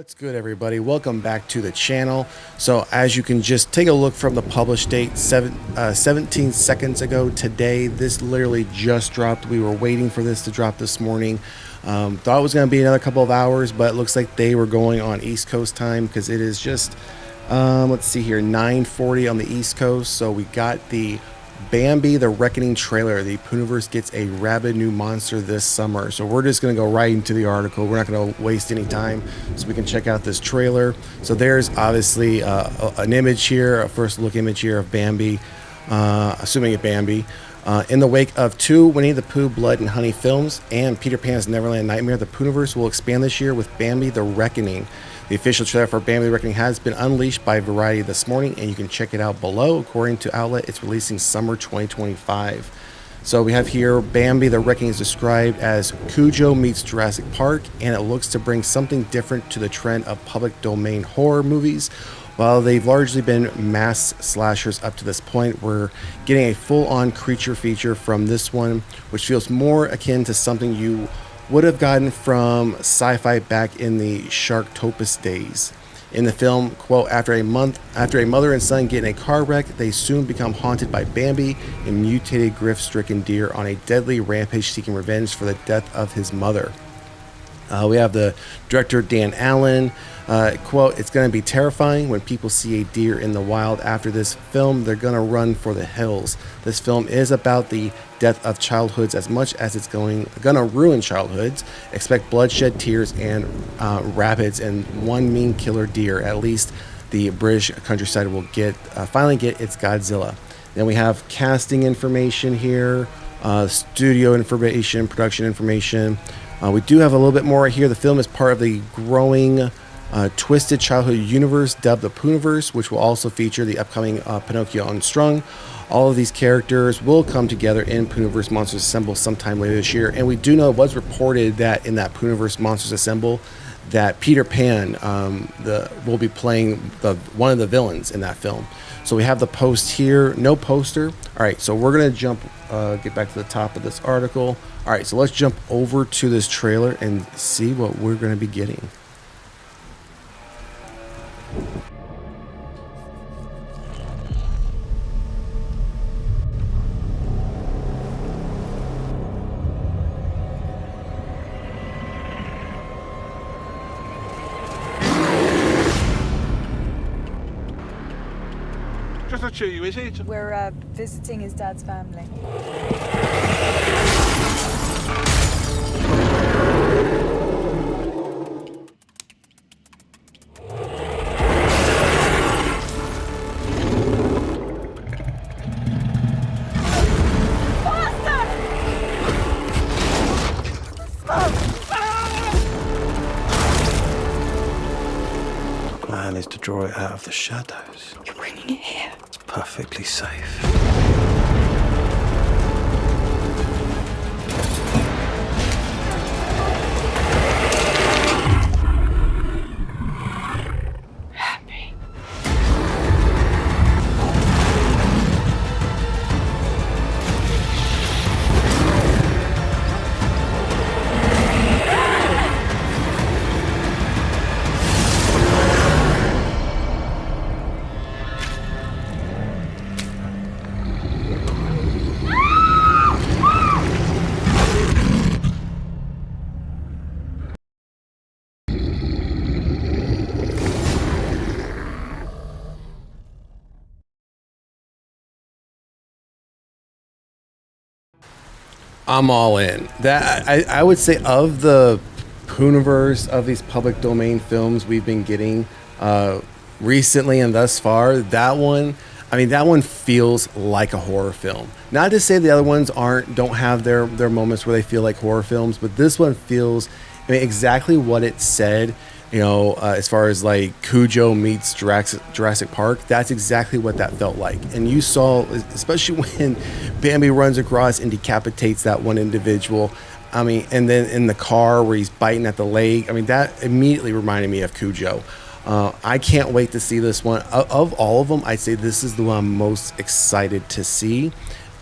What's good, everybody? Welcome back to the channel. So as you can just take a look from the published date, 17 seconds ago today, this literally just dropped. We were waiting for this to drop this morning. Thought it was going to be another couple of hours, but it looks like they were going on East Coast time because it is just, let's see here, 9:40 on the East Coast. So we got the Bambi the Reckoning trailer. The Poohniverse gets a rabid new monster this summer. So we're just going to go right into the article. We're not going to waste any time so we can check out this trailer. So there's obviously an image here, a first look image here of Bambi, assuming it's Bambi. In the wake of two Winnie the Pooh Blood and Honey films and Peter Pan's Neverland Nightmare, the Poohniverse will expand this year with Bambi the Reckoning. The official trailer for Bambi the Reckoning has been unleashed by Variety this morning, and you can check it out below. According to Outlet, it's releasing summer 2025. So we have here Bambi the Reckoning is described as Cujo meets Jurassic Park, and it looks to bring something different to the trend of public domain horror movies. While they've largely been mass slashers up to this point, we're getting a full-on creature feature from this one, which feels more akin to something you would have gotten from sci-fi back in the Sharktopus days. In the film, quote, after a mother and son get in a car wreck, they soon become haunted by Bambi, a mutated grief-stricken deer on a deadly rampage seeking revenge for the death of his mother. We have the director Dan Allen, quote, it's going to be terrifying when people see a deer in the wild. After this film, they're going to run for the hills. This film is about the death of childhoods as much as it's going to ruin childhoods. Expect bloodshed, tears, and rapids, and one mean killer deer. At least the British countryside will finally get its Godzilla. Then we have casting information here, studio information, production information. We do have a little bit more here. The film is part of the growing Twisted Childhood universe dubbed the Poohniverse, which will also feature the upcoming Pinocchio Unstrung. All of these characters will come together in Poohniverse Monsters Assemble sometime later this year. And we do know it was reported that in that Poohniverse Monsters Assemble that Peter Pan will be playing one of the villains in that film. So we have the post here, no poster. All right, so we're going to get back to the top of this article. All right, so let's jump over to this trailer and see what we're going to be getting. Just not sure you, is it? We're visiting his dad's family. The plan is to draw it out of the shadows. You're bringing it here. It's perfectly safe. Happy. I'm all in. That I would say of the Poohniverse, of these public domain films we've been getting recently and thus far, that one feels like a horror film. Not to say the other ones don't have their moments where they feel like horror films, but this one feels, exactly what it said. As far as like Cujo meets Jurassic Park, that's exactly what that felt like. And you saw, especially when Bambi runs across and decapitates that one individual. And then in the car where he's biting at the leg, that immediately reminded me of Cujo. I can't wait to see this one. Of all of them, I'd say this is the one I'm most excited to see.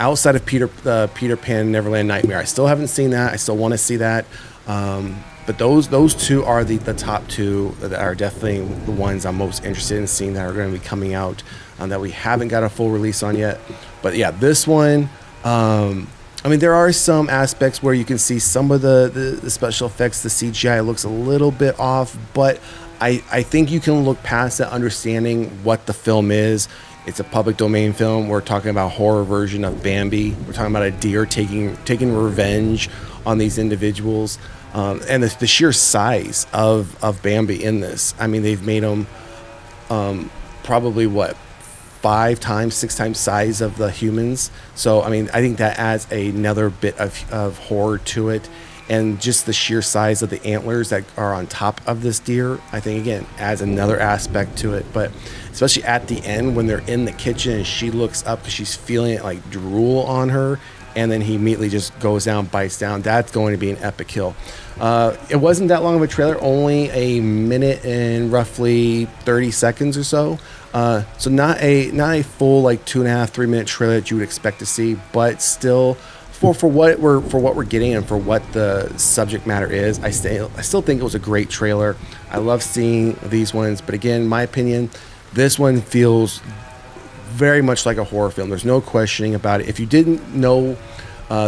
Outside of Peter Pan Neverland Nightmare, I still haven't seen that. I still want to see that. But those two are the top two that are definitely the ones I'm most interested in seeing that are going to be coming out, that we haven't got a full release on yet. But yeah, this one, I mean, there are some aspects where you can see some of the special effects, the CGI looks a little bit off, but I think you can look past that, understanding what the film is. It's a public domain film. We're talking about a horror version of Bambi. We're talking about a deer taking revenge on these individuals. And the sheer size of Bambi in this. I mean, they've made him probably, what, 5 times, 6 times size of the humans. So, I mean, I think that adds another bit of horror to it. And just the sheer size of the antlers that are on top of this deer, I think, again, adds another aspect to it. But especially at the end when they're in the kitchen and she looks up because she's feeling it like drool on her, and then he immediately just goes down, bites down. That's going to be an epic kill. It wasn't that long of a trailer, only a minute and roughly 30 seconds or so. So not a full like 2.5, 3 minute trailer that you would expect to see, but still for what we're getting and for what the subject matter is, I still think it was a great trailer. I love seeing these ones, but again, in my opinion, this one feels very much like a horror film. There's no questioning about it. If you didn't know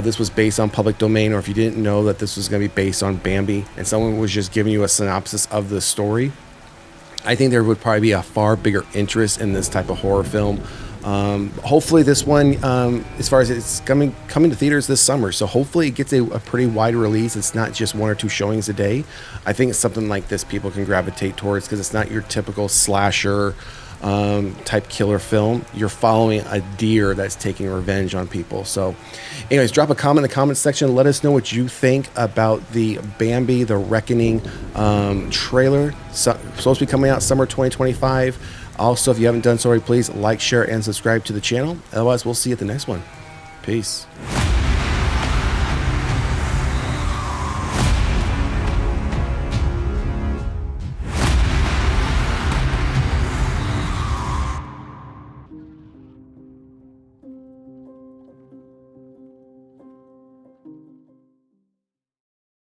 this was based on public domain, or if you didn't know that this was going to be based on Bambi and someone was just giving you a synopsis of the story, I think there would probably be a far bigger interest in this type of horror film. Hopefully this one, as far as it's coming to theaters this summer, so hopefully it gets a pretty wide release. It's not just 1 or 2 showings a day. I think it's something like this people can gravitate towards, because it's not your typical slasher type killer film. You're following a deer that's taking revenge on people. So anyways, drop a comment in the comment section. Let us know what you think about the Bambi the Reckoning trailer. Supposed to be coming out summer 2025. Also, if you haven't done so already, please like, share, and subscribe to the channel. Otherwise, we'll see you at the next one. Peace.